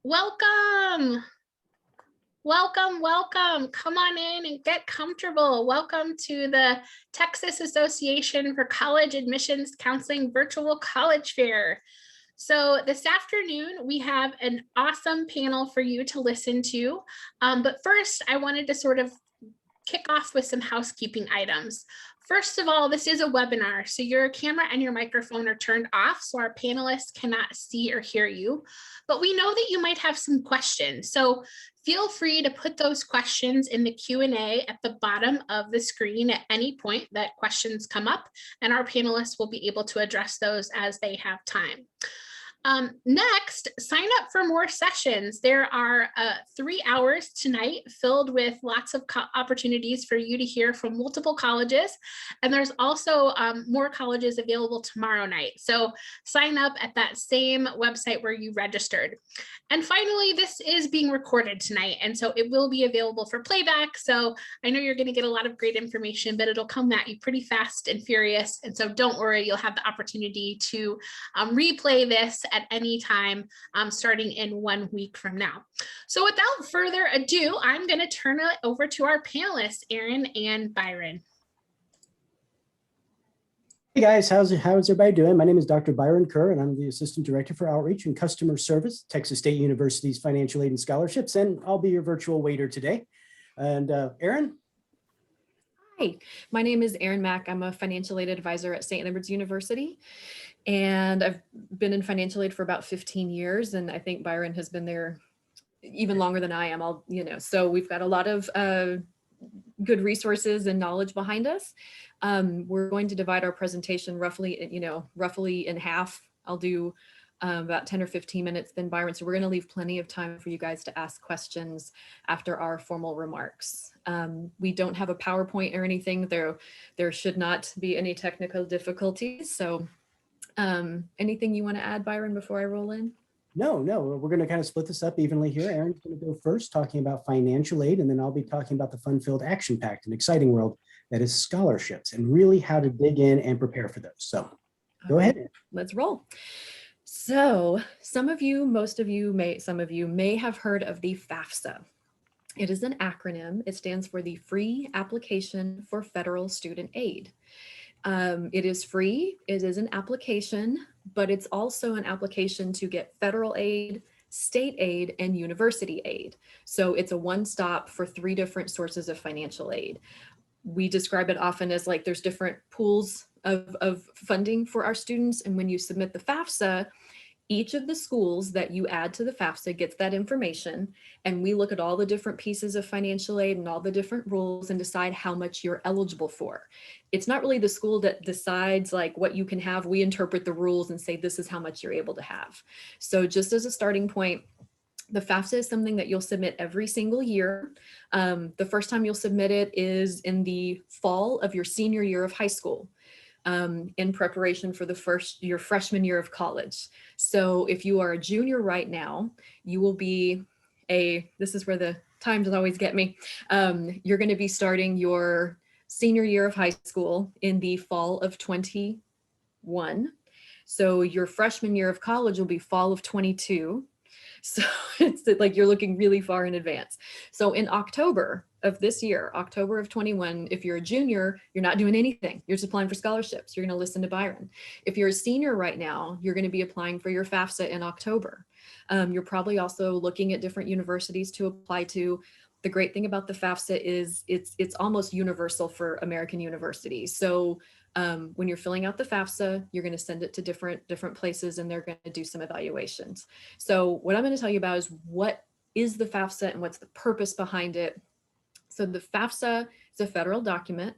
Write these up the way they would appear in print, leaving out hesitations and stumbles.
Welcome. Welcome, welcome. Come on in and get comfortable. Welcome to the Texas Association for College Admissions Counseling Virtual College Fair. So this afternoon, we have an awesome panel for you to listen to. But first, I wanted to sort of kick off with some housekeeping items. First of all, this is a webinar, so your camera and your microphone are turned off, so our panelists cannot see or hear you. But we know that you might have some questions, so feel free to put those questions in the Q&A at the bottom of the screen at any point that questions come up, and our panelists will be able to address those as they have time. Next, sign up for more sessions. There are 3 hours tonight filled with lots of opportunities for you to hear from multiple colleges. And there's also more colleges available tomorrow night. So sign up at that same website where you registered. And finally, this is being recorded tonight. And so it will be available for playback. So I know you're going to get a lot of great information, but it'll come at you pretty fast and furious. And so don't worry, you'll have the opportunity to replay this at any time starting in 1 week from now. So without further ado, I'm going to turn it over to our panelists, Aaron and Byron. Hey guys, how's everybody doing? My name is Dr. Byron Kerr, and I'm the Assistant Director for Outreach and Customer Service, Texas State University's Financial Aid and Scholarships, and I'll be your virtual waiter today. And Aaron? Hi, my name is Erin Mack. I'm a financial aid advisor at St. Edward's University, and I've been in financial aid for about 15 years, and I think Byron has been there even longer than I am. So we've got a lot of good resources and knowledge behind us. We're going to divide our presentation roughly in half. I'll do about 10 or 15 minutes, then Byron. So we're going to leave plenty of time for you guys to ask questions after our formal remarks. We don't have a PowerPoint or anything. There should not be any technical difficulties. So anything you want to add, Byron, before I roll in? No, we're going to kind of split this up evenly here. Aaron's going to go first talking about financial aid, and then I'll be talking about the fun-filled action-packed and exciting world that is scholarships and really how to dig in and prepare for those. So go ahead. Let's roll. So some of you may have heard of the Fafsa. It is an acronym. It stands for the Free Application for Federal Student Aid. It is free. It is an application, but it's also an application to get federal aid, state aid, and university aid. So it's a one-stop for 3 different sources of financial aid. We describe it often as like there's different pools of funding for our students. And when you submit the Fafsa, each of the schools that you add to the Fafsa gets that information, and we look at all the different pieces of financial aid and all the different rules and decide how much you're eligible for. It's not really the school that decides like what you can have. We interpret the rules and say this is how much you're able to have. So just as a starting point, the Fafsa is something that you'll submit every single year. The first time you'll submit it is in the fall of your senior year of high school. In preparation for your freshman year of college. So if you are a junior right now, you will be this is where the times always get me. You're going to be starting your senior year of high school in the fall of 21. So your freshman year of college will be fall of 22. So it's like you're looking really far in advance. So in October of this year, October of 21, if you're a junior, you're not doing anything. You're just applying for scholarships. You're going to listen to Byron. If you're a senior right now, you're going to be applying for your Fafsa in October. You're probably also looking at different universities to apply to. The great thing about the Fafsa is it's almost universal for American universities. So when you're filling out the Fafsa, you're going to send it to different places, and they're going to do some evaluations. So what I'm going to tell you about is what is the Fafsa and what's the purpose behind it. So the Fafsa is a federal document.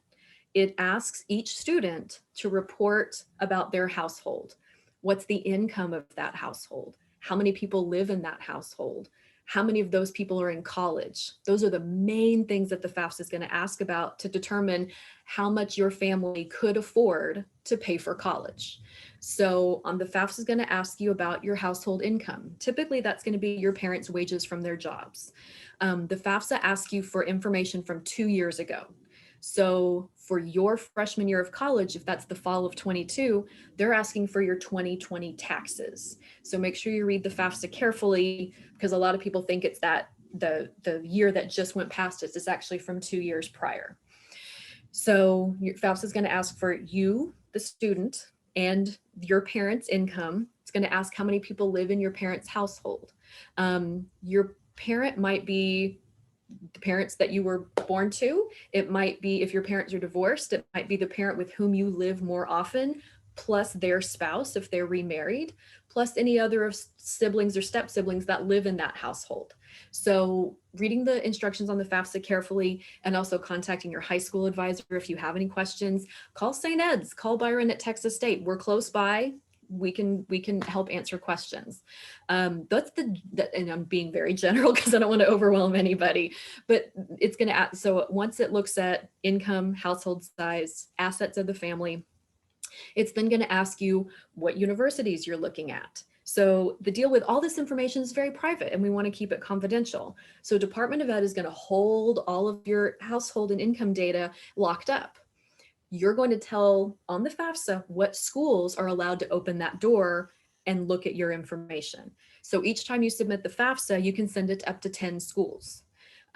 It asks each student to report about their household. What's the income of that household? How many people live in that household? How many of those people are in college? Those are the main things that the Fafsa is going to ask about to determine how much your family could afford to pay for college. So the Fafsa is going to ask you about your household income. Typically, that's going to be your parents' wages from their jobs. The Fafsa asks you for information from 2 years ago. So for your freshman year of college, if that's the fall of 22, they're asking for your 2020 taxes. So make sure you read the FAFSA carefully, because a lot of people think it's that the year that just went past us is actually from 2 years prior. So your FAFSA is going to ask for you, the student, and your parents' income. It's going to ask how many people live in your parents' household. Your parent might be the parents that you were born to. It might be, if your parents are divorced, it might be the parent with whom you live more often, plus their spouse if they're remarried, plus any other of siblings or step siblings that live in that household. So reading the instructions on the FAFSA carefully, and also contacting your high school advisor if you have any questions. Call St. Ed's, call Byron at Texas State. We're close by. We can help answer questions. That's and I'm being very general because I don't want to overwhelm anybody, but it's going to, so once it looks at income, household size, assets of the family, it's then going to ask you what universities you're looking at. So the deal with all this information is very private and we want to keep it confidential. So Department of Ed is going to hold all of your household and income data locked up. You're going to tell on the FAFSA what schools are allowed to open that door and look at your information. So each time you submit the FAFSA, you can send it to up to 10 schools.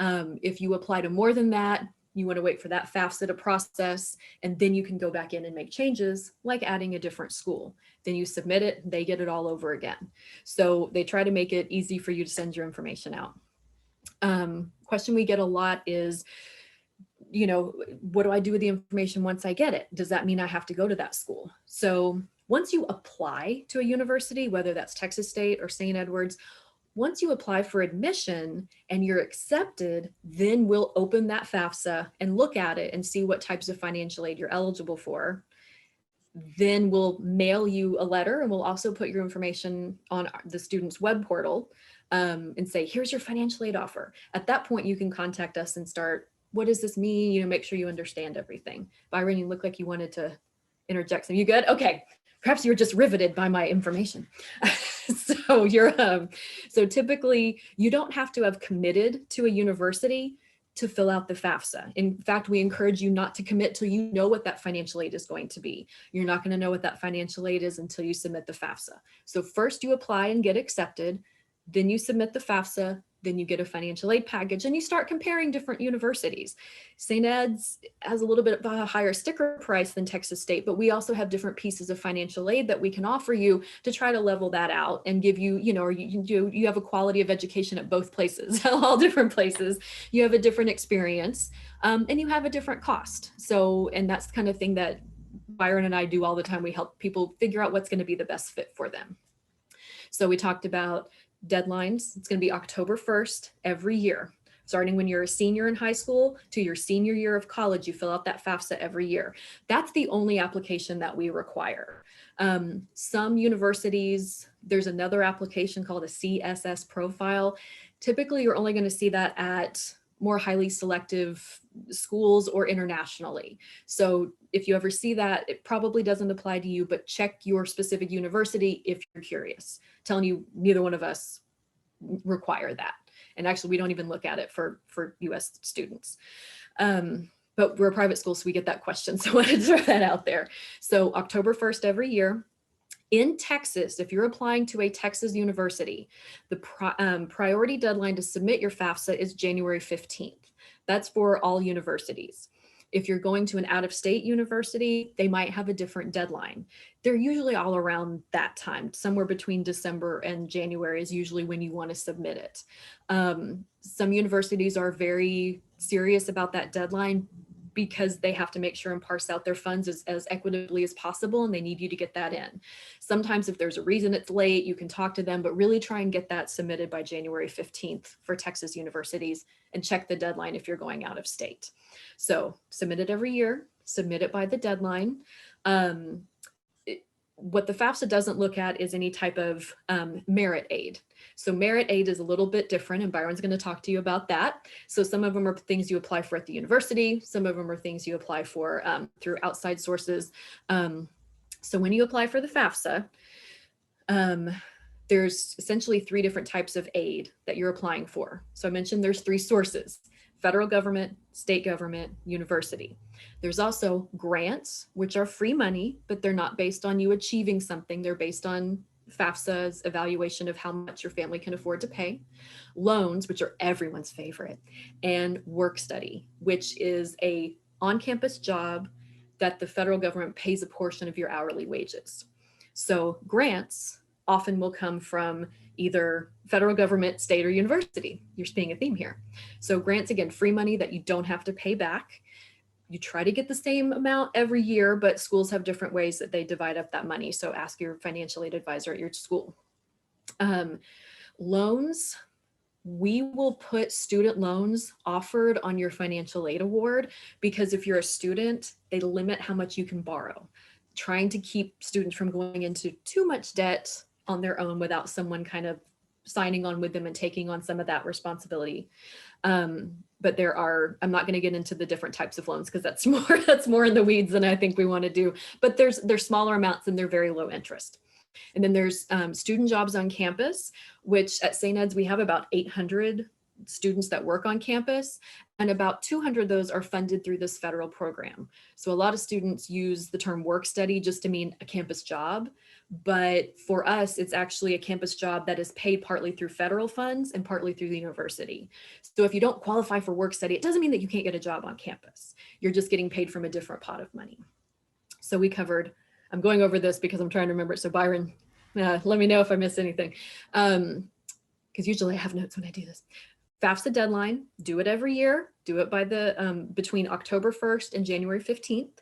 If you apply to more than that, you want to wait for that FAFSA to process, and then you can go back in and make changes, like adding a different school. Then you submit it, they get it all over again. So they try to make it easy for you to send your information out. Question we get a lot is, you know, what do I do with the information once I get it? Does that mean I have to go to that school? So once you apply to a university, whether that's Texas State or St. Edward's, once you apply for admission and you're accepted, then we'll open that FAFSA and look at it and see what types of financial aid you're eligible for. Then we'll mail you a letter, and we'll also put your information on the student's web portal and say, here's your financial aid offer. At that point, you can contact us and start, what does this mean? You know, make sure you understand everything. Byron, you look like you wanted to interject some. You good? Okay. Perhaps you're just riveted by my information. So so typically you don't have to have committed to a university to fill out the FAFSA. In fact, we encourage you not to commit till you know what that financial aid is going to be. You're not going to know what that financial aid is until you submit the FAFSA. So first you apply and get accepted, then you submit the FAFSA, then you get a financial aid package, and you start comparing different universities. St. Ed's has a little bit of a higher sticker price than Texas State, but we also have different pieces of financial aid that we can offer you to try to level that out and give you, you know, or you have a quality of education at both places, all different places. You have a different experience, and you have a different cost. So, and that's the kind of thing that Byron and I do all the time. We help people figure out what's going to be the best fit for them. So we talked about deadlines. It's going to be October 1st every year. Starting when you're a senior in high school to your senior year of college, you fill out that FAFSA every year. That's the only application that we require. Some universities, there's another application called a CSS profile. Typically, you're only going to see that at more highly selective schools or internationally. So if you ever see that, it probably doesn't apply to you, but check your specific university if you're curious. Telling you, neither one of us require that. And actually, we don't even look at it for US students. But we're a private school, so we get that question. So I wanted to throw that out there. So October 1st every year. In Texas, if you're applying to a Texas university, the priority deadline to submit your FAFSA is January 15th. That's for all universities. If you're going to an out-of-state university, they might have a different deadline. They're usually all around that time. Somewhere between December and January is usually when you want to submit it. Some universities are very serious about that deadline because they have to make sure and parse out their funds as equitably as possible, and they need you to get that in. Sometimes if there's a reason it's late, you can talk to them, but really try and get that submitted by January 15th for Texas universities, and check the deadline if you're going out of state. So submit it every year, submit it by the deadline. What the FAFSA doesn't look at is any type of merit aid. So merit aid is a little bit different, and Byron's going to talk to you about that. So some of them are things you apply for at the university. Some of them are things you apply for through outside sources. So when you apply for the FAFSA, there's essentially 3 different types of aid that you're applying for. So I mentioned there's 3 sources: federal government, state government, university. There's also grants, which are free money, but they're not based on you achieving something. They're based on FAFSA's evaluation of how much your family can afford to pay. Loans, which are everyone's favorite, and work study, which is a on-campus job that the federal government pays a portion of your hourly wages. So grants often will come from either federal government, state, or university. You're seeing a theme here. So grants, again, free money that you don't have to pay back. You try to get the same amount every year, but schools have different ways that they divide up that money. So ask your financial aid advisor at your school. Loans, we will put student loans offered on your financial aid award, because if you're a student, they limit how much you can borrow, trying to keep students from going into too much debt on their own without someone kind of signing on with them and taking on some of that responsibility. But there are, I'm not going to get into the different types of loans because that's more in the weeds than I think we want to do, but there's smaller amounts and they're very low interest. And then there's student jobs on campus, which at St. Ed's, we have about 800 students that work on campus, and about 200 of those are funded through this federal program. So a lot of students use the term work study just to mean a campus job. But for us, it's actually a campus job that is paid partly through federal funds and partly through the university. So if you don't qualify for work study, it doesn't mean that you can't get a job on campus. You're just getting paid from a different pot of money. So we covered, I'm going over this because I'm trying to remember it. So Byron, let me know if I missed anything. Because usually I have notes when I do this. Fafsa deadline, do it every year. Do it by the between October 1st and January 15th.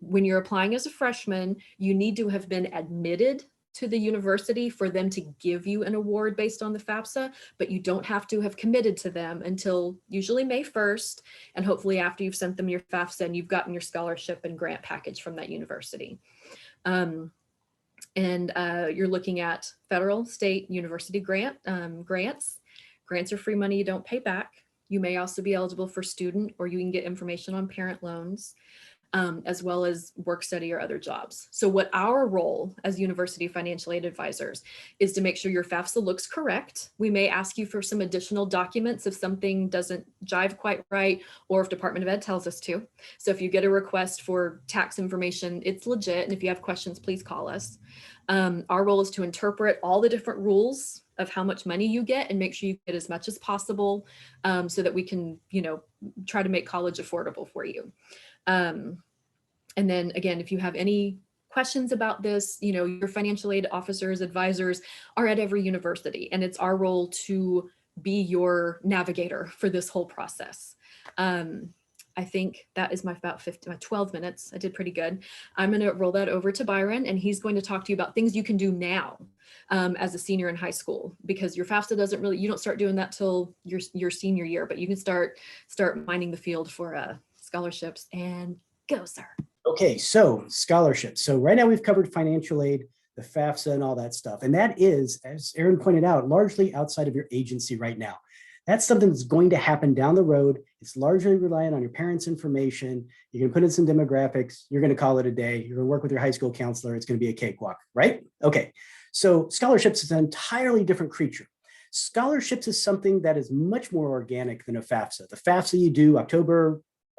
When you're applying as a freshman, you need to have been admitted to the university for them to give you an award based on the FAFSA, but you don't have to have committed to them until usually May 1st, and hopefully after you've sent them your FAFSA and you've gotten your scholarship and grant package from that university. You're looking at federal, state, university grants. Grants are free money you don't pay back. You may also be eligible for student, or you can get information on parent loans, as well as work study or other jobs. So what our role as university financial aid advisors is to make sure your FAFSA looks correct. We may ask you for some additional documents if something doesn't jive quite right, or if Department of Ed tells us to. So if you get a request for tax information, it's legit. And if you have questions, please call us. Our role is to interpret all the different rules of how much money you get and make sure you get as much as possible, so that we can, try to make college affordable for you. And then again, if you have any questions about this, your financial aid officers, advisors are at every university, and it's our role to be your navigator for this whole process. I think that is my 12 minutes. I did pretty good. I'm going to roll that over to Byron, and he's going to talk to you about things you can do now as a senior in high school, because your FAFSA doesn't really, you don't start doing that till your senior year, but you can start mining the field for scholarships. And go, sir. Okay, so scholarships. So right now we've covered financial aid, the FAFSA, and all that stuff. And that is, as Aaron pointed out, largely outside of your agency right now. That's something that's going to happen down the road. It's largely reliant on your parents' information. You're going to put in some demographics. You're going to call it a day. You're going to work with your high school counselor. It's going to be a cakewalk, right? Okay, so scholarships is an entirely different creature. Scholarships is something that is much more organic than a FAFSA. The FAFSA you do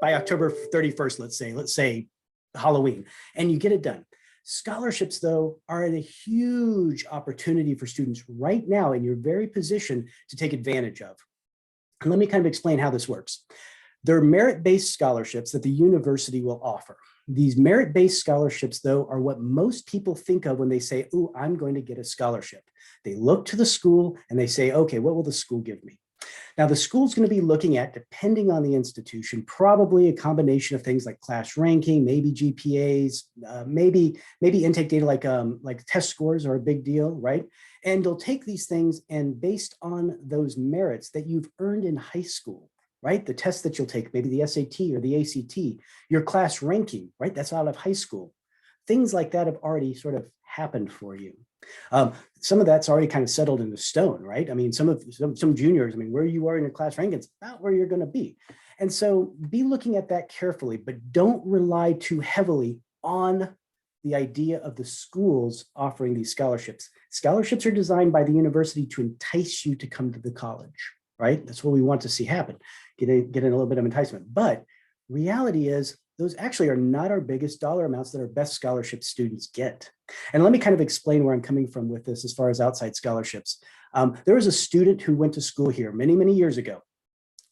by October 31st, let's say Halloween, and you get it done. Scholarships, though, are a huge opportunity for students right now in your very position to take advantage of. And let me kind of explain how this works. There are merit-based scholarships that the university will offer. These merit-based scholarships, though, are what most people think of when they say, "Oh, I'm going to get a scholarship." They look to the school and they say, "Okay, what will the school give me?" Now, the school's going to be looking at, depending on the institution, probably a combination of things like class ranking, maybe GPAs, maybe intake data like test scores are a big deal, right? And they'll take these things, and based on those merits that you've earned in high school, right? The tests that you'll take, maybe the SAT or the ACT, your class ranking, right? That's out of high school. Things like that have already sort of happened for you. Some of that's already kind of settled in the stone, right? I mean, some juniors, where you are in your class ranking, it's about where you're going to be. And so be looking at that carefully, but don't rely too heavily on the idea of the schools offering these scholarships. Scholarships are designed by the university to entice you to come to the college, right? That's what we want to see happen, getting a little bit of enticement. But reality is those actually are not our biggest dollar amounts that our best scholarship students get. And let me kind of explain where I'm coming from with this as far as outside scholarships. There was a student who went to school here many, many years ago.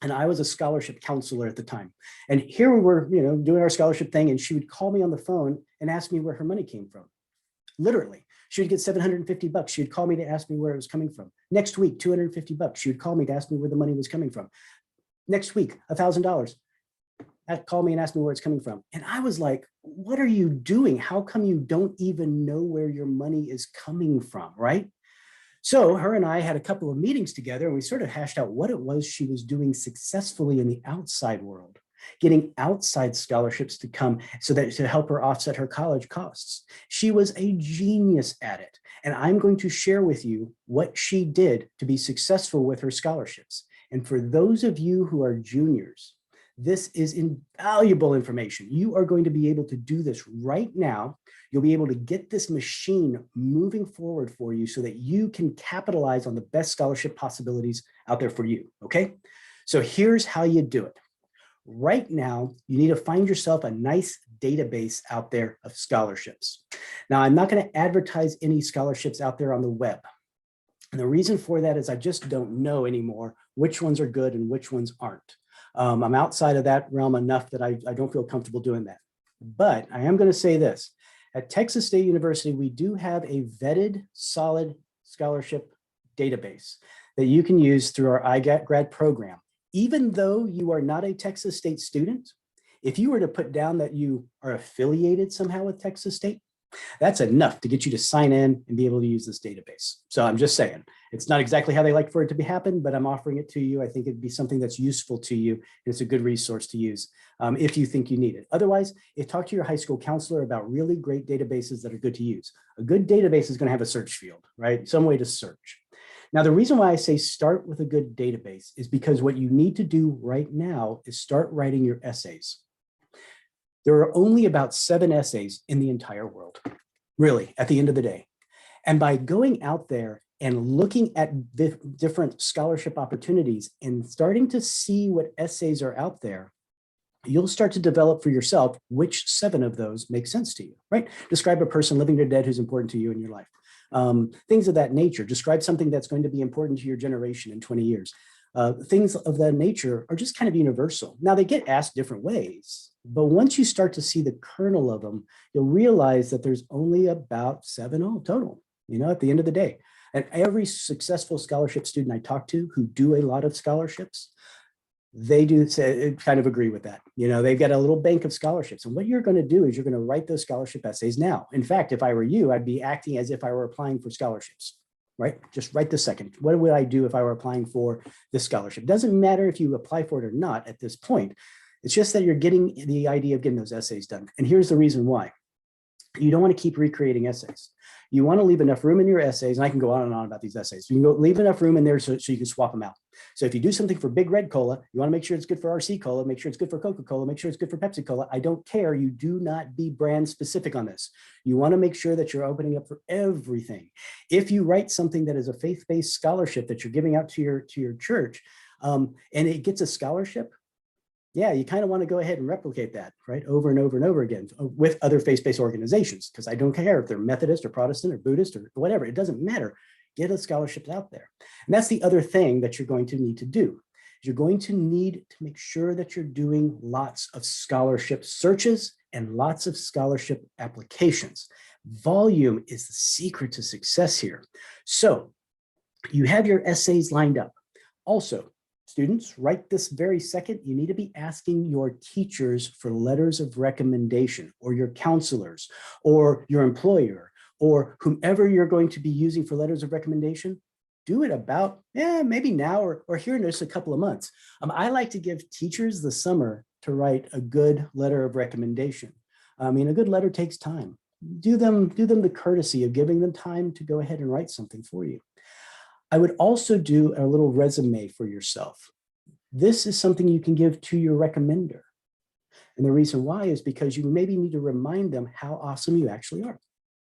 And I was a scholarship counselor at the time. And here we were, doing our scholarship thing, and she would call me on the phone and ask me where her money came from. Literally, she would get $750. She would call me to ask me where it was coming from. Next week, $250. She would call me to ask me where the money was coming from. Next week, $1,000. Call me and ask me where it's coming from. And I was like, what are you doing? How come you don't even know where your money is coming from, right? So her and I had a couple of meetings together, and we sort of hashed out what it was she was doing successfully in the outside world, getting outside scholarships to come to help her offset her college costs. She was a genius at it. And I'm going to share with you what she did to be successful with her scholarships. And for those of you who are juniors, this is invaluable information. You are going to be able to do this right now. You'll be able to get this machine moving forward for you so that you can capitalize on the best scholarship possibilities out there for you, okay? So here's how you do it. Right now, you need to find yourself a nice database out there of scholarships. Now, I'm not going to advertise any scholarships out there on the web. And the reason for that is I just don't know anymore which ones are good and which ones aren't. I'm outside of that realm enough that I don't feel comfortable doing that. But I am going to say this. At Texas State University, we do have a vetted, solid scholarship database that you can use through our iGrad program. Even though you are not a Texas State student, if you were to put down that you are affiliated somehow with Texas State, that's enough to get you to sign in and be able to use this database. So I'm just saying, it's not exactly how they like for it to happen, but I'm offering it to you. I think it'd be something that's useful to you, and it's a good resource to use if you think you need it. Otherwise, talk to your high school counselor about really great databases that are good to use. A good database is going to have a search field, right? Some way to search. Now, the reason why I say start with a good database is because what you need to do right now is start writing your essays. There are only about 7 essays in the entire world, really, at the end of the day. And by going out there and looking at different scholarship opportunities and starting to see what essays are out there, you'll start to develop for yourself which 7 of those make sense to you, right? Describe a person living or dead who's important to you in your life. Things of that nature. Describe something that's going to be important to your generation in 20 years. Things of that nature are just kind of universal. Now, they get asked different ways, but once you start to see the kernel of them, you'll realize that there's only about 7 total, at the end of the day. And every successful scholarship student I talk to who do a lot of scholarships, they do say, kind of agree with that. They've got a little bank of scholarships. And what you're going to do is you're going to write those scholarship essays now. In fact, if I were you, I'd be acting as if I were applying for scholarships. Right? Just right this second. What would I do if I were applying for this scholarship? Doesn't matter if you apply for it or not at this point. It's just that you're getting the idea of getting those essays done. And here's the reason why. You don't want to keep recreating essays. You want to leave enough room in your essays, and I can go on and on about these essays. You can leave enough room in there so you can swap them out. So if you do something for Big Red Cola, you want to make sure it's good for RC Cola, make sure it's good for Coca-Cola, make sure it's good for Pepsi Cola. I don't care. You do not be brand specific on this. You want to make sure that you're opening up for everything. If you write something that is a faith-based scholarship that you're giving out to your church, and it gets a scholarship, yeah, you kind of want to go ahead and replicate that, right, over and over and over again with other faith-based organizations, because I don't care if they're Methodist or Protestant or Buddhist or whatever. It doesn't matter. Get the scholarships out there. And that's the other thing that you're going to need to do. You're going to need to make sure that you're doing lots of scholarship searches and lots of scholarship applications. Volume is the secret to success here. So you have your essays lined up. Also, students, right this very second, you need to be asking your teachers for letters of recommendation, or your counselors, or your employer, or whomever you're going to be using for letters of recommendation. Do it about, maybe now or here in just a couple of months. I like to give teachers the summer to write a good letter of recommendation. I mean, a good letter takes time. Do them the courtesy of giving them time to go ahead and write something for you. I would also do a little resume for yourself. This is something you can give to your recommender. And the reason why is because you maybe need to remind them how awesome you actually are,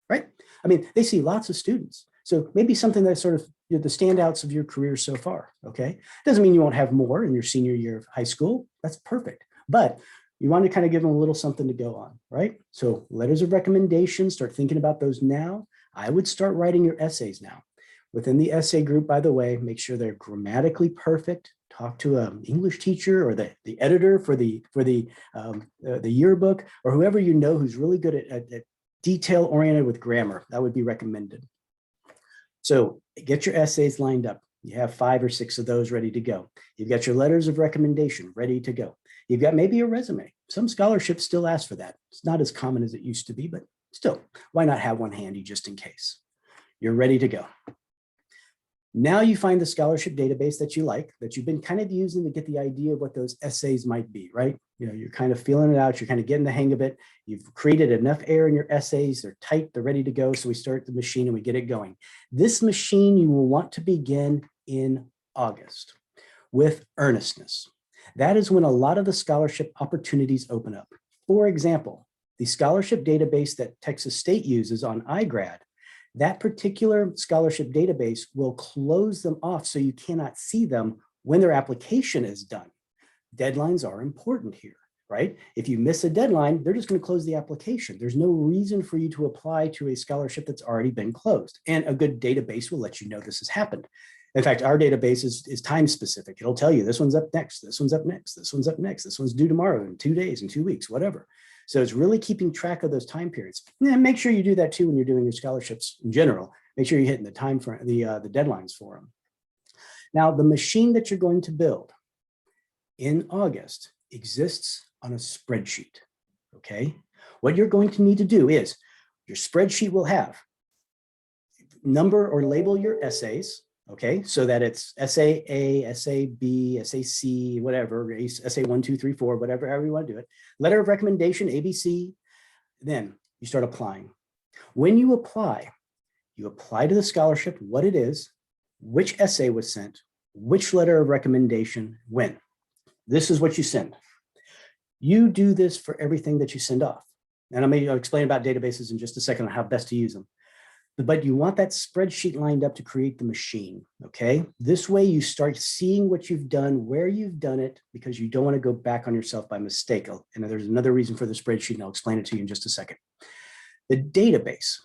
right? I mean, they see lots of students. So maybe something that's sort of the standouts of your career so far, okay? Doesn't mean you won't have more in your senior year of high school. That's perfect. But you want to kind of give them a little something to go on, right? So letters of recommendation, start thinking about those now. I would start writing your essays now. Within the essay group, by the way, make sure they're grammatically perfect. Talk to an English teacher or the editor for the yearbook, or whoever you know who's really good at detail oriented with grammar. That would be recommended. So get your essays lined up. You have 5 or 6 of those ready to go. You've got your letters of recommendation ready to go. You've got maybe a resume. Some scholarships still ask for that. It's not as common as it used to be, but still, why not have one handy just in case? You're ready to go. Now you find the scholarship database that you like, that you've been kind of using to get the idea of what those essays might be, right? You know, you're kind of feeling it out. You're kind of getting the hang of it. You've created enough air in your essays. They're tight. They're ready to go. So we start the machine and we get it going. This machine you will want to begin in August with earnestness. That is when a lot of the scholarship opportunities open up. For example, the scholarship database that Texas State uses on iGrad, that particular scholarship database will close them off so you cannot see them when their application is done. Deadlines are important here, right? If you miss a deadline, they're just going to close the application. There's no reason for you to apply to a scholarship that's already been closed. And a good database will let you know this has happened. In fact, our database is time specific. It'll tell you this one's up next, this one's up next, this one's up next, this one's due tomorrow, in 2 days, in 2 weeks, whatever. So it's really keeping track of those time periods. And make sure you do that too when you're doing your scholarships in general. Make sure you're hitting the time for the deadlines for them. Now, the machine that you're going to build in August exists on a spreadsheet, okay? What you're going to need to do is your spreadsheet will have number or label your essays, okay? So that it's essay A, essay B, essay C, whatever, essay 1, 2, 3, 4, whatever, however you want to do it. Letter of recommendation, ABC. Then you start applying. When you apply to the scholarship, what it is, which essay was sent, which letter of recommendation, when. This is what you send. You do this for everything that you send off. And I'll explain about databases in just a second on how best to use them. But you want that spreadsheet lined up to create the machine, okay? This way you start seeing what you've done, where you've done it, because you don't want to go back on yourself by mistake. And there's another reason for the spreadsheet, and I'll explain it to you in just a second. The database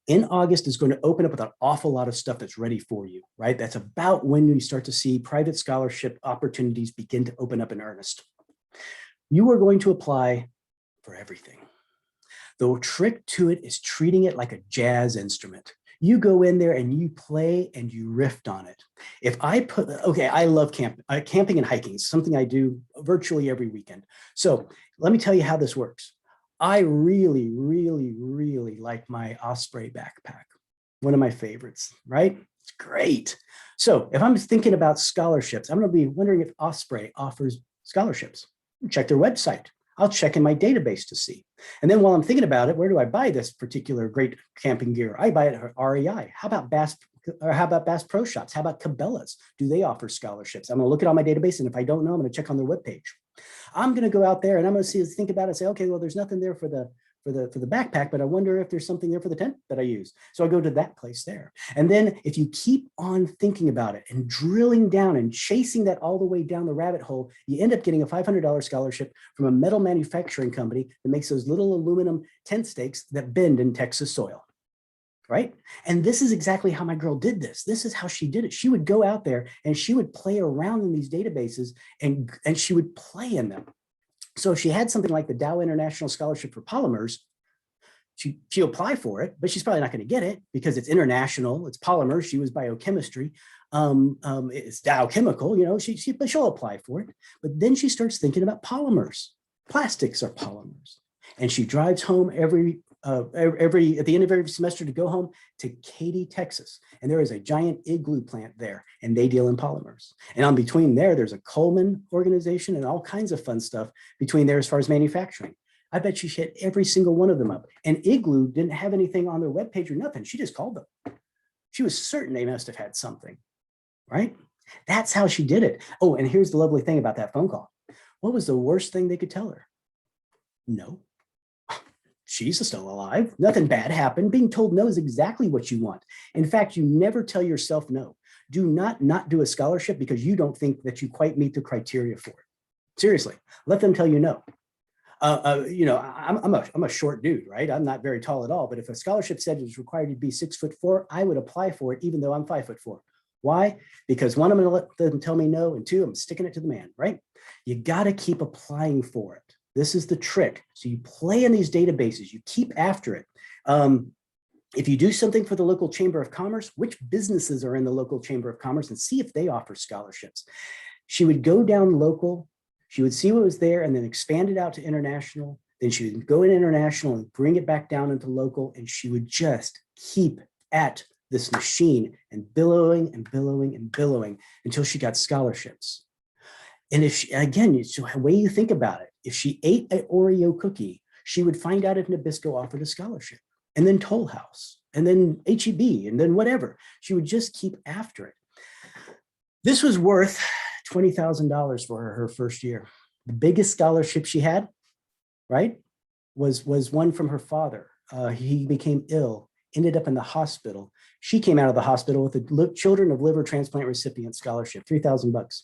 in August is going to open up with an awful lot of stuff that's ready for you, right? That's about when you start to see private scholarship opportunities begin to open up in earnest. You are going to apply for everything. The trick to it is treating it like a jazz instrument. You go in there and you play and you riff on it. If I put, okay, I love camping and hiking. It's something I do virtually every weekend. So let me tell you how this works. I really, really, really like my Osprey backpack. One of my favorites, right? It's great. So if I'm thinking about scholarships, I'm going to be wondering if Osprey offers scholarships. Check their website. I'll check in my database to see. And then while I'm thinking about it, where do I buy this particular great camping gear? I buy it at REI. How about Bass Pro Shops? How about Cabela's? Do they offer scholarships? I'm going to look at all my database, and if I don't know, I'm going to check on their webpage. I'm going to go out there and I'm going to think about it and say, okay, well, there's nothing there for the backpack, but I wonder if there's something there for the tent that I use. So I go to that place there. And then if you keep on thinking about it and drilling down and chasing that all the way down the rabbit hole, you end up getting a $500 scholarship from a metal manufacturing company that makes those little aluminum tent stakes that bend in Texas soil. Right? And this is exactly how my girl did this. This is how she did it. She would go out there and she would play around in these databases and she would play in them. So if she had something like the Dow International Scholarship for Polymers, she'll apply for it, but she's probably not going to get it because it's international, it's polymers, she was biochemistry, it's Dow Chemical, you know, but she'll apply for it. But then she starts thinking about polymers. Plastics are polymers. And she drives home at the end of every semester to go home to Katy, Texas. And there is a giant igloo plant there, and they deal in polymers. And on between there's a Coleman organization and all kinds of fun stuff between there as far as manufacturing. I bet she hit every single one of them up. And Igloo didn't have anything on their webpage or nothing. She just called them. She was certain they must have had something, right? That's how she did it. Oh, and here's the lovely thing about that phone call. What was the worst thing they could tell her? No. she's still alive. Nothing bad happened. Being told no is exactly what you want. In fact, you never tell yourself no. Do not do a scholarship because you don't think that you quite meet the criteria for it. Seriously, let them tell you no. I'm a short dude, right? I'm not very tall at all, but if a scholarship said it's required to be 6'4", I would apply for it, even though I'm 5'4". Why? Because one, I'm going to let them tell me no, and two, I'm sticking it to the man, right? You got to keep applying for it. This is the trick. So you play in these databases, you keep after it. If you do something for the local chamber of commerce, which businesses are in the local chamber of commerce, and see if they offer scholarships. She would go down local, she would see what was there and then expand it out to international. Then she would go in international and bring it back down into local, and she would just keep at this machine and billowing and billowing and billowing until she got scholarships. And if she, again, the way you think about it, if she ate an Oreo cookie, she would find out if Nabisco offered a scholarship, and then Toll House, and then HEB, and then whatever. She would just keep after it. This was worth $20,000 for her first year. The biggest scholarship she had, right, was one from her father. He became ill, ended up in the hospital. She came out of the hospital with a Children of Liver Transplant Recipient Scholarship, $3,000.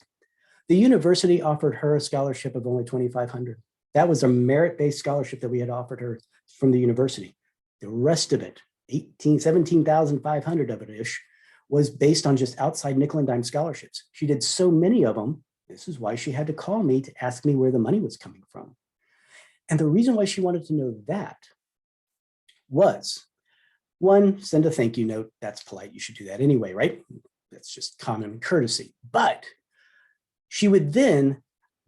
The university offered her a scholarship of only $2,500. That was a merit-based scholarship that we had offered her from the university. The rest of it, $17,500 of it-ish, was based on just outside nickel and dime scholarships. She did so many of them. This is why she had to call me to ask me where the money was coming from. And the reason why she wanted to know that was, one, send a thank you note. That's polite. You should do that anyway, right? That's just common courtesy. But she would then,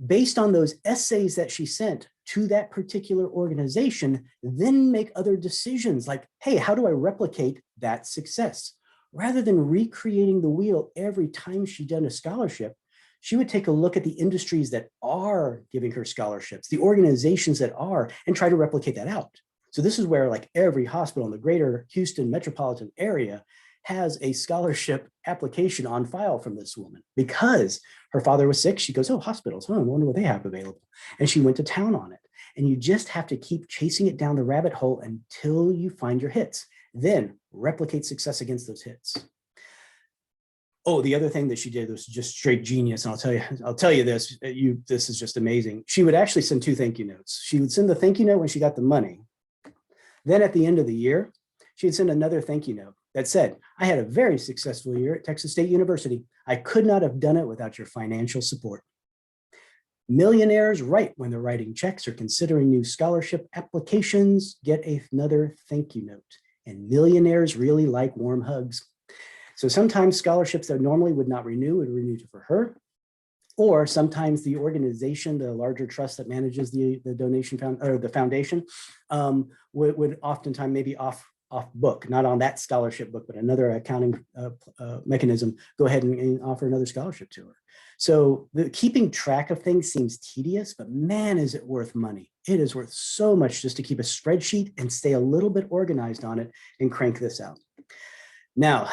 based on those essays that she sent to that particular organization, then make other decisions like, hey, how do I replicate that success? Rather than recreating the wheel every time she done a scholarship, she would take a look at the industries that are giving her scholarships, the organizations that are, and try to replicate that out. So this is where like every hospital in the greater Houston metropolitan area has a scholarship application on file from this woman because her father was sick. She goes, oh, hospitals, I wonder what they have available. And she went to town on it. And you just have to keep chasing it down the rabbit hole until you find your hits. Then replicate success against those hits. Oh, the other thing that she did was just straight genius. And I'll tell you this, this is just amazing. She would actually send 2 thank you notes. She would send the thank you note when she got the money. Then at the end of the year, she'd send another thank you note that said, I had a very successful year at Texas State University. I could not have done it without your financial support. Millionaires write when they're writing checks or considering new scholarship applications, get another thank you note. And millionaires really like warm hugs. So sometimes scholarships that normally would not renew would renew for her. Or sometimes the organization, the larger trust that manages the donation or the foundation would oftentimes maybe off book, not on that scholarship book, but another accounting mechanism, go ahead and offer another scholarship to her. So keeping track of things seems tedious, but man, is it worth money. It is worth so much just to keep a spreadsheet and stay a little bit organized on it and crank this out. Now,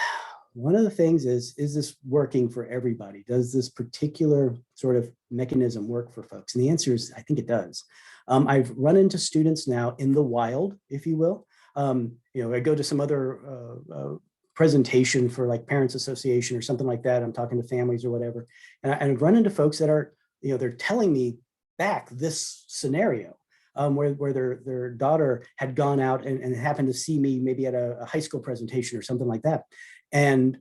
one of the things is this working for everybody? Does this particular sort of mechanism work for folks? And the answer is, I think it does. I've run into students now in the wild, if you will. I go to some other presentation for like Parents Association or something like that. I'm talking to families or whatever. And I've run into folks that are, they're telling me back this scenario where their daughter had gone out and happened to see me maybe at a high school presentation or something like that. And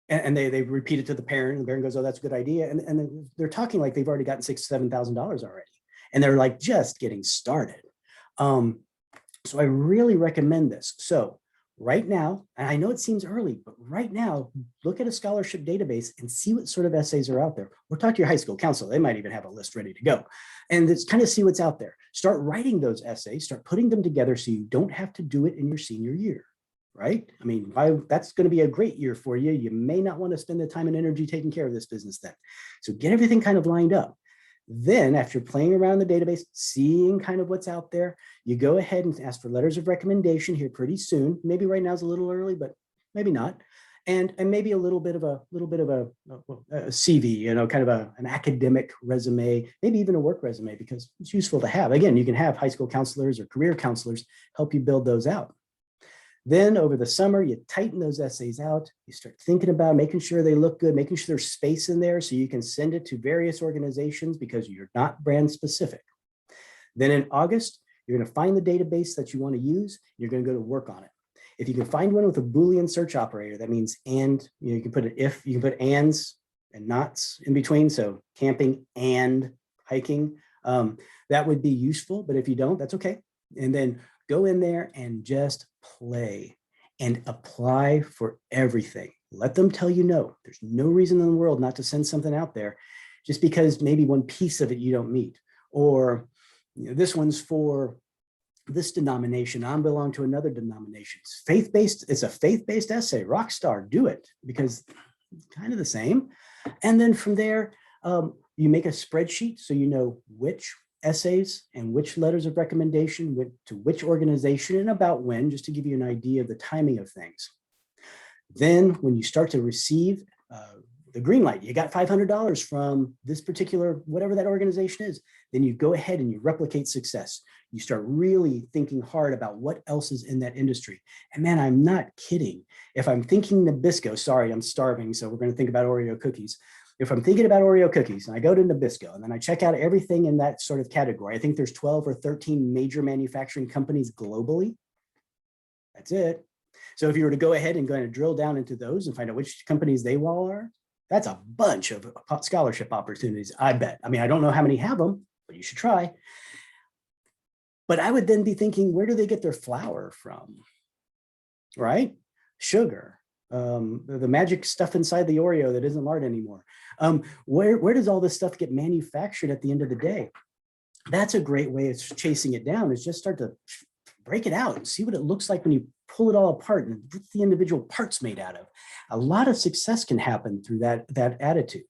they repeat it to the parent, and the parent goes, oh, that's a good idea. And they're talking like they've already gotten $6,000 to $7,000 already. And they're like just getting started. So I really recommend this. So right now, and I know it seems early, but right now, look at a scholarship database and see what sort of essays are out there. Or talk to your high school counselor. They might even have a list ready to go. And just kind of see what's out there. Start writing those essays, start putting them together so you don't have to do it in your senior year, right? I mean, that's going to be a great year for you. You may not want to spend the time and energy taking care of this business then. So get everything kind of lined up. Then after playing around the database, seeing kind of what's out there, you go ahead and ask for letters of recommendation here pretty soon. Maybe right now is a little early, but maybe not. and maybe a little bit of a CV, kind of an academic resume, maybe even a work resume, because it's useful to have. Again, you can have high school counselors or career counselors help you build those out. Then over the summer, you tighten those essays out. You start thinking about making sure they look good, making sure there's space in there so you can send it to various organizations because you're not brand specific. Then in August, you're going to find the database that you want to use. You're going to go to work on it. If you can find one with a Boolean search operator, that means and, you can put an if, you can put ands and nots in between. So camping and hiking, that would be useful. But if you don't, that's okay. And then go in there and just play and apply for everything. Let them tell you no. There's no reason in the world not to send something out there just because maybe one piece of it you don't meet. Or this one's for this denomination. I belong to another denomination. It's faith-based. It's a faith-based essay. Rock star, do it, because it's kind of the same. And then from there, you make a spreadsheet so you know which essays and which letters of recommendation went to which organization and about when, just to give you an idea of the timing of things. Then when you start to receive the green light, you got $500 from this particular, whatever that organization is, then you go ahead and you replicate success. You start really thinking hard about what else is in that industry. And man, I'm not kidding. If I'm thinking Nabisco, sorry, I'm starving, so we're going to think about Oreo cookies. If I'm thinking about Oreo cookies and I go to Nabisco and then I check out everything in that sort of category, I think there's 12 or 13 major manufacturing companies globally. That's it. So if you were to go ahead and drill down into those and find out which companies they all are, that's a bunch of scholarship opportunities, I bet. I mean, I don't know how many have them, but you should try. But I would then be thinking, where do they get their flour from? Right? Sugar. The magic stuff inside the Oreo that isn't lard anymore. Where does all this stuff get manufactured at the end of the day? That's a great way of chasing it down, is just start to break it out and see what it looks like when you pull it all apart and what the individual parts made out of. A lot of success can happen through that attitude.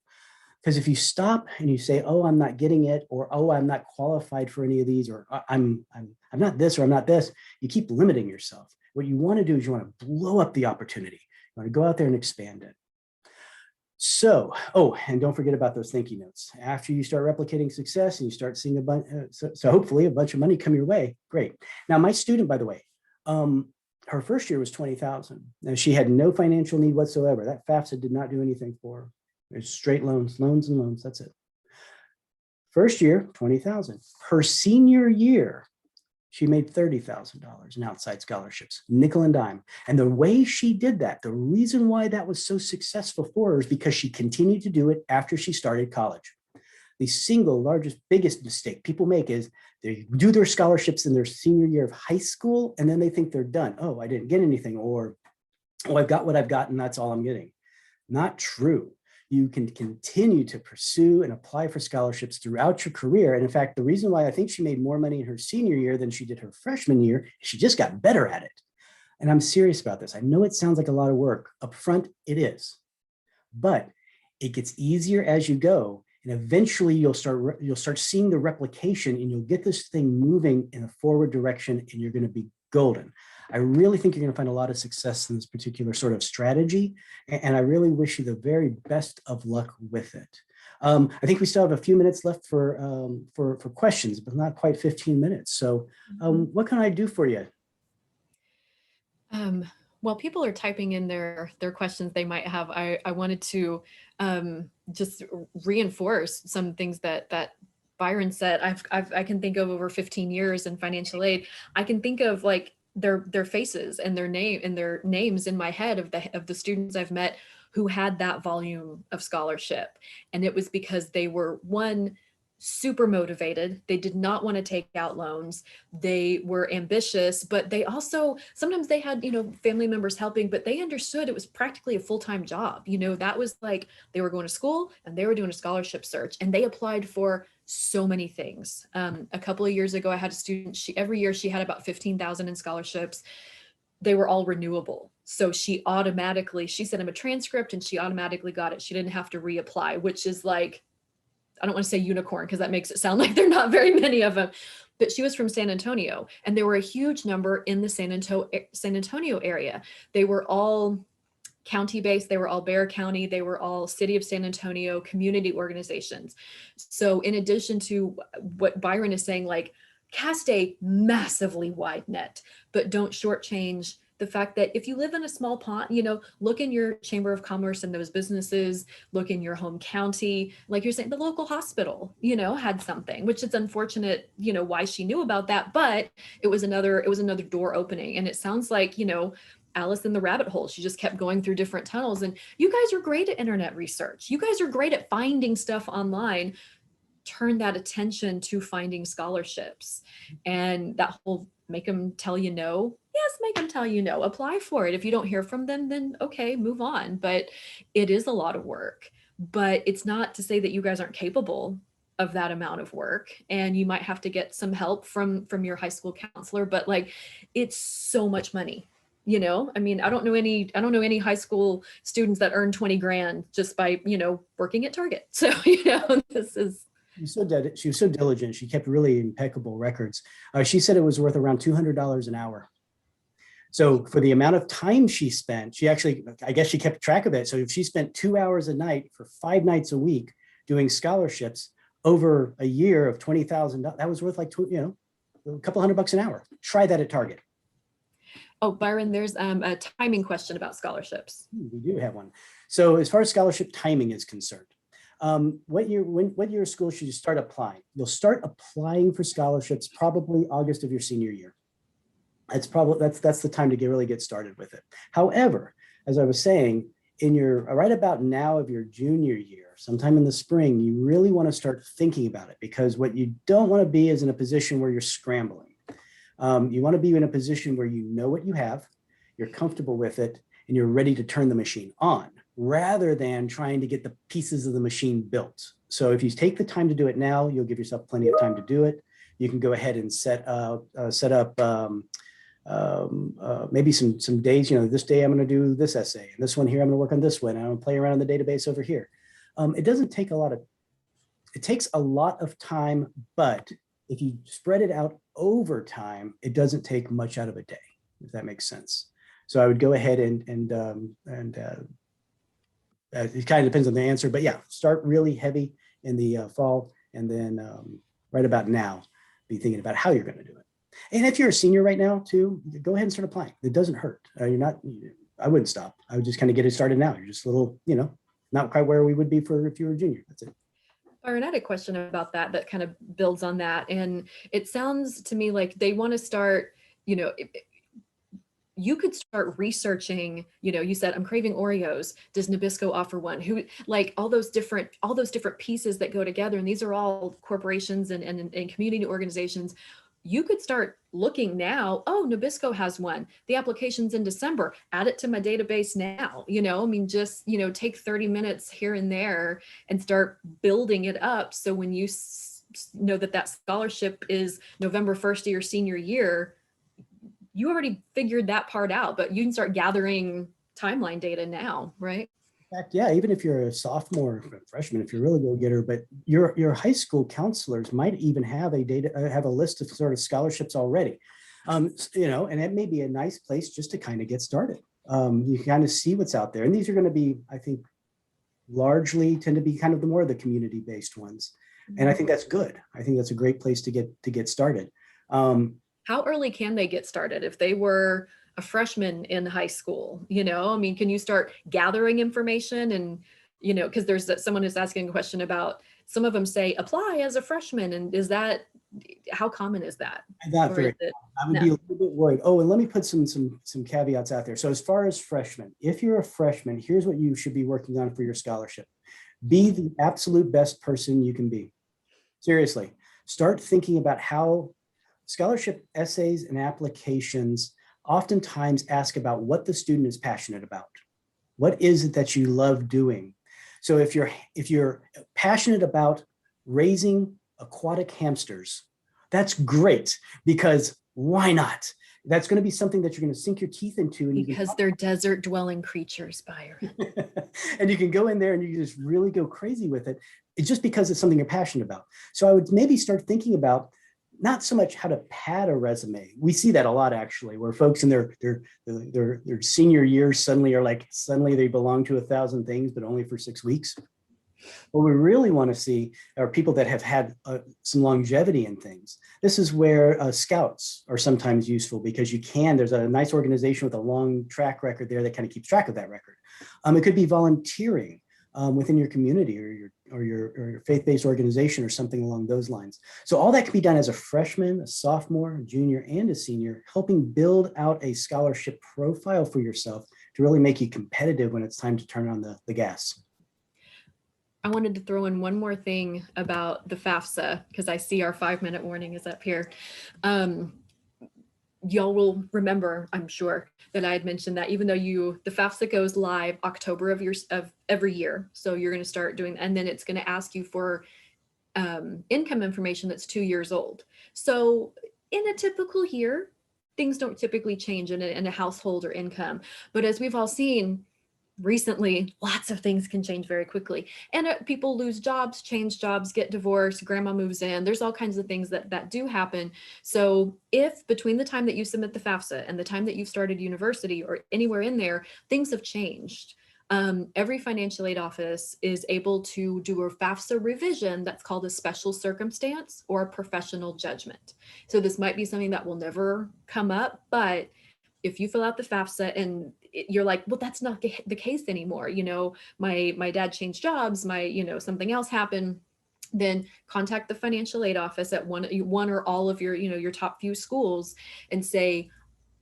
Because if you stop and you say, oh, I'm not getting it, or oh, I'm not qualified for any of these, or I'm not this, or I'm not this, you keep limiting yourself. What you want to do is you want to blow up the opportunity. You want to go out there and expand it. So, oh, and don't forget about those thank you notes. After you start replicating success and you start seeing a bunch, so hopefully a bunch of money come your way, great. Now, my student, by the way, her first year was $20,000. Now, she had no financial need whatsoever. That FAFSA did not do anything for her. It's straight loans, loans and loans, that's it. First year, $20,000. Her senior year, she made $30,000 in outside scholarships, nickel and dime. And the way she did that, the reason why that was so successful for her is because she continued to do it after she started college. The single largest, biggest mistake people make is they do their scholarships in their senior year of high school, and then they think they're done. Oh, I didn't get anything, or, oh, I've got what I've got, and that's all I'm getting. Not true. You can continue to pursue and apply for scholarships throughout your career. And in fact, the reason why I think she made more money in her senior year than she did her freshman year, she just got better at it. And I'm serious about this. I know it sounds like a lot of work. Up front, it is. But it gets easier as you go. And eventually you'll start seeing the replication, and you'll get this thing moving in a forward direction, and you're going to be golden. I really think you're going to find a lot of success in this particular sort of strategy, and I really wish you the very best of luck with it. I think we still have a few minutes left for questions, but not quite 15 minutes. So what can I do for you? While people are typing in their questions they might have, I wanted to just reinforce some things that Byron said. I can think of over 15 years in financial aid. I can think of like their faces and their names in my head of the students I've met who had that volume of scholarship. And it was because they were, one, super motivated. They did not want to take out loans. They were ambitious, but they also, sometimes they had, family members helping, but they understood it was practically a full-time job. That was like, they were going to school and they were doing a scholarship search, and they applied for so many things. A couple of years ago, I had a student, every year she had about 15,000 in scholarships. They were all renewable. So she sent him a transcript and she automatically got it. She didn't have to reapply, which is like, I don't want to say unicorn because that makes it sound like there are not very many of them, but she was from San Antonio, and there were a huge number in the San Antonio area. They were all county-based. They were all Bexar County. They were all City of San Antonio community organizations. So in addition to what Byron is saying, like, cast a massively wide net, but don't shortchange the fact that if you live in a small pond, look in your chamber of commerce and those businesses, look in your home county, like you're saying, the local hospital, had something, which is unfortunate, why she knew about that, but it was another door opening. And it sounds like, Alice in the rabbit hole. She just kept going through different tunnels. And you guys are great at internet research. You guys are great at finding stuff online. Turn that attention to finding scholarships, and that whole make them tell you no. Yes, make them tell you no. Apply for it. If you don't hear from them, then okay, move on. But it is a lot of work. But it's not to say that you guys aren't capable of that amount of work, and you might have to get some help from your high school counselor. But like, it's so much money. I mean, I don't know any high school students that earn 20 grand just by working at Target. So this is. She was so diligent. She kept really impeccable records. She said it was worth around $200 an hour. So for the amount of time she spent, I guess she kept track of it. So if she spent 2 hours a night for 5 nights a week doing scholarships over a year of $20,000, that was worth like, a couple $100 an hour. Try that at Target. Oh, Byron, there's a timing question about scholarships. We do have one. So as far as scholarship timing is concerned, what year of school should you start applying? You'll start applying for scholarships probably August of your senior year. That's the time to really get started with it. However, as I was saying, in your right about now of your junior year, sometime in the spring, you really want to start thinking about it, because what you don't want to be is in a position where you're scrambling. You want to be in a position where you know what you have, you're comfortable with it, and you're ready to turn the machine on, rather than trying to get the pieces of the machine built. So if you take the time to do it now, you'll give yourself plenty of time to do it. You can go ahead and set up maybe some days, this day I'm going to do this essay, and this one here I'm going to work on this one, and I'm going to play around in the database over here. It takes a lot of time, but if you spread it out over time, it doesn't take much out of a day, if that makes sense. So I would go ahead and it kind of depends on the answer, but yeah, start really heavy in the fall, and then right about now, be thinking about how you're going to do it. And if you're a senior right now too, go ahead and start applying. It doesn't hurt. I wouldn't stop. I would just kind of get it started now. You're just a little, not quite where we would be if you were a junior. That's it. Byron, I had a question about that kind of builds on that. And it sounds to me like they want to start, you could start researching, you said, I'm craving Oreos. Does Nabisco offer one? Who, like all those different pieces that go together. And these are all corporations and community organizations. You could start looking now. Oh, Nabisco has one. The application's in December. Add it to my database now. Just, take 30 minutes here and there and start building it up. So when you know that scholarship is November 1st of your senior year, you already figured that part out, but you can start gathering timeline data now, right? In fact, yeah, even if you're a sophomore, freshman, if you're really go-getter, but your high school counselors might even have a list of sort of scholarships already, and it may be a nice place just to kind of get started. You kind of see what's out there, and these are going to be, I think, largely tend to be kind of the more of the community-based ones, and I think that's good. I think that's a great place to get started. How early can they get started if they were a freshman in high school? Can you start gathering information and, because there's someone who's asking a question about, some of them say apply as a freshman. And how common is that? I would be a little bit worried. Oh, and let me put some caveats out there. So as far as freshmen, if you're a freshman, here's what you should be working on for your scholarship. Be the absolute best person you can be. Seriously, start thinking about how scholarship essays and applications oftentimes ask about what the student is passionate about. What is it that you love doing? So if you're passionate about raising aquatic hamsters, that's great, because why not? That's going to be something that you're going to sink your teeth into. Because they're desert dwelling creatures, Byron. And you can go in there and you can just really go crazy with it. It's just because it's something you're passionate about. So I would maybe start thinking about not so much how to pad a resume. We see that a lot actually, where folks in their senior years suddenly they belong to 1,000 things, but only for 6 weeks. What we really want to see are people that have had some longevity in things. This is where scouts are sometimes useful because there's a nice organization with a long track record there that kind of keeps track of that record. It could be volunteering within your community or your faith-based organization or something along those lines. So all that can be done as a freshman, a sophomore, a junior, and a senior, helping build out a scholarship profile for yourself to really make you competitive when it's time to turn on the gas. I wanted to throw in one more thing about the FAFSA because I see our 5-minute warning is up here. Y'all will remember, I'm sure, that I had mentioned that even though the FAFSA goes live October of every year, so you're going to start doing, and then it's going to ask you for income information that's 2 years old. So in a typical year, things don't typically change in a household or income, but as we've all seen recently, lots of things can change very quickly, and people lose jobs, change jobs, get divorced, grandma moves in. There's all kinds of things that do happen. So if between the time that you submit the FAFSA and the time that you've started university or anywhere in there, things have changed, every financial aid office is able to do a Fafsa revision that's called a special circumstance or a professional judgment. So this might be something that will never come up, but if you fill out the FAFSA and you're like, well, that's not the case anymore. My dad changed jobs, something else happened, then contact the financial aid office at one or all of your top few schools and say,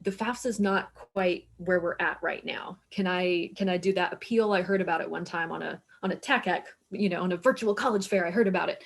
the FAFSA is not quite where we're at right now. Can I do that appeal? I heard about it one time on a TACAC, on a virtual college fair. I heard about it.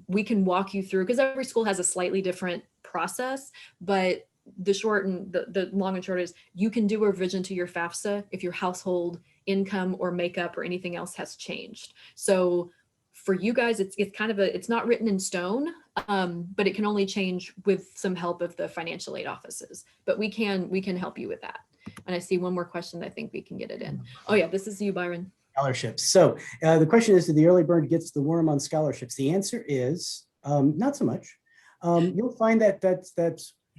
We can walk you through, because every school has a slightly different process, but the long and short is you can do a revision to your FAFSA if your household income or makeup or anything else has changed. So for you guys, it's kind of it's not written in stone, but it can only change with some help of the financial aid offices. But we can help you with that. And I see one more question. I think we can get it in. Oh yeah, this is you, Byron. Scholarships. So the question is, did the early bird gets the worm on scholarships? The answer is not so much. You'll find that's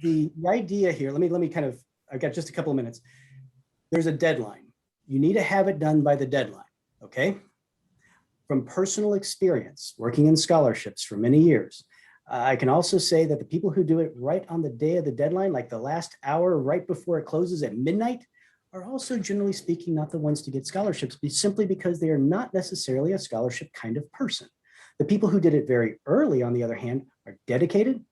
the idea here. Let me kind of, I've got just a couple of minutes. There's a deadline. You need to have it done by the deadline, okay? From personal experience, working in scholarships for many years, I can also say that the people who do it right on the day of the deadline, like the last hour right before it closes at midnight, are also generally speaking not the ones to get scholarships, simply because they are not necessarily a scholarship kind of person. The people who did it very early, on the other hand, are dedicated,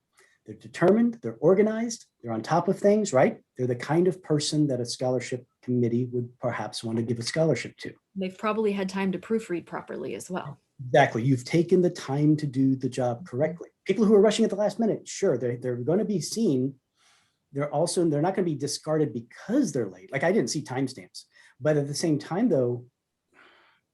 they're determined, they're organized, they're on top of things, right? They're the kind of person that a scholarship committee would perhaps want to give a scholarship to. They've probably had time to proofread properly as well. Exactly. You've taken the time to do the job correctly. People who are rushing at the last minute, sure, they're going to be seen. They're not going to be discarded because they're late. Like, I didn't see timestamps, but at the same time though,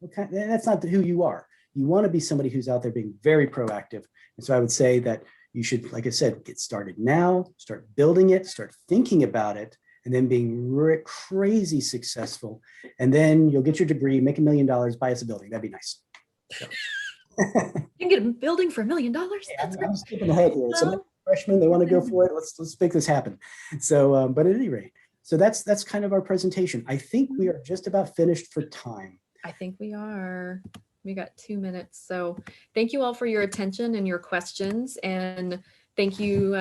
that's not who you are. You want to be somebody who's out there being very proactive. And so I would say that you should, like I said, get started now, start building it, start thinking about it, and then being crazy successful. And then you'll get your degree, make $1 million, buy us a building. That'd be nice. So. You can get a building for $1 million. Yeah, I'm skipping ahead here. Some freshmen, they want to go for it. Let's make this happen. So, but at any rate, so that's kind of our presentation. I think we are just about finished for time. I think we are. We got 2 minutes. So thank you all for your attention and your questions. And thank you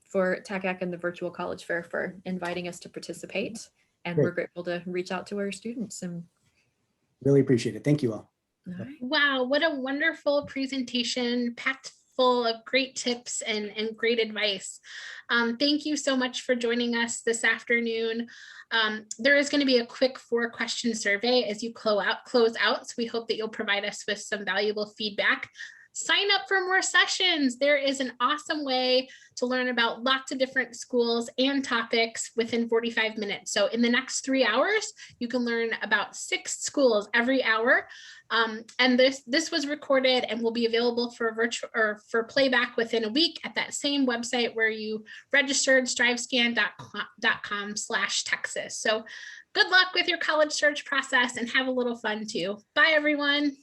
for TACAC and the Virtual College Fair for inviting us to participate. And Great. We're grateful to reach out to our students. And really appreciate it. Thank you all. Right. Wow, what a wonderful presentation, packed full of great tips and great advice. Thank you so much for joining us this afternoon. There is going to be a quick 4-question survey as you close out. So we hope that you'll provide us with some valuable feedback. Sign up for more sessions. There is an awesome way to learn about lots of different schools and topics within 45 minutes. So in the next 3 hours, you can learn about 6 schools every hour. And this was recorded and will be available for virtual or for playback within a week at that same website where you registered, strivescan.com/Texas. So good luck with your college search process and have a little fun too. Bye, everyone.